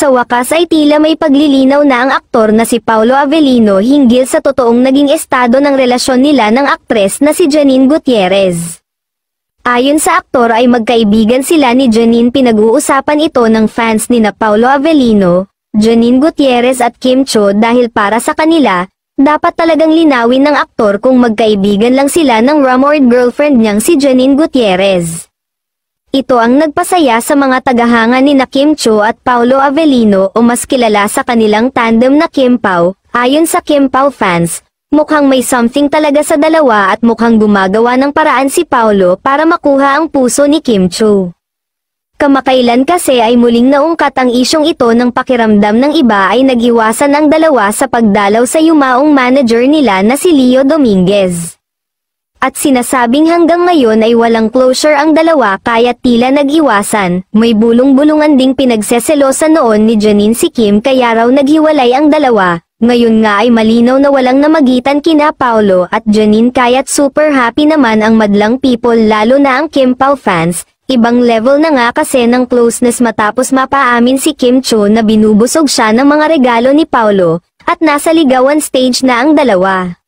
Sa wakas ay tila may paglilinaw na ang aktor na si Paulo Avellino hinggil sa totoong naging estado ng relasyon nila ng aktres na si Janine Gutierrez. Ayon sa aktor ay magkaibigan sila ni Janine, pinag-uusapan ito ng fans ni na Paulo Avellino, Janine Gutierrez at Kim Cho dahil para sa kanila, dapat talagang linawin ng aktor kung magkaibigan lang sila ng rumored girlfriend niyang si Janine Gutierrez. Ito ang nagpasaya sa mga tagahanga ni na Kim Cho at Paulo Avellino o mas kilala sa kanilang tandem na Kim Pao. Ayon sa Kim Pao fans, mukhang may something talaga sa dalawa at mukhang gumagawa ng paraan si Paulo para makuha ang puso ni Kim Cho. Kamakailan kasi ay muling naungkat ang isyong ito ng pakiramdam ng iba ay nag-iwasan ang dalawa sa pagdalaw sa yumaong manager nila na si Leo Dominguez. At sinasabing hanggang ngayon ay walang closure ang dalawa kaya tila nag-iwasan. May bulong-bulungan ding pinagseselosan noon ni Janine si Kim kaya raw naghiwalay ang dalawa. Ngayon nga ay malinaw na walang namagitan kina Paulo at Janine kaya't super happy naman ang madlang people lalo na ang Kim Pao fans. Ibang level na nga kasi ng closeness matapos mapaamin si Kim Cho na binubusog siya ng mga regalo ni Paulo at nasa ligawan stage na ang dalawa.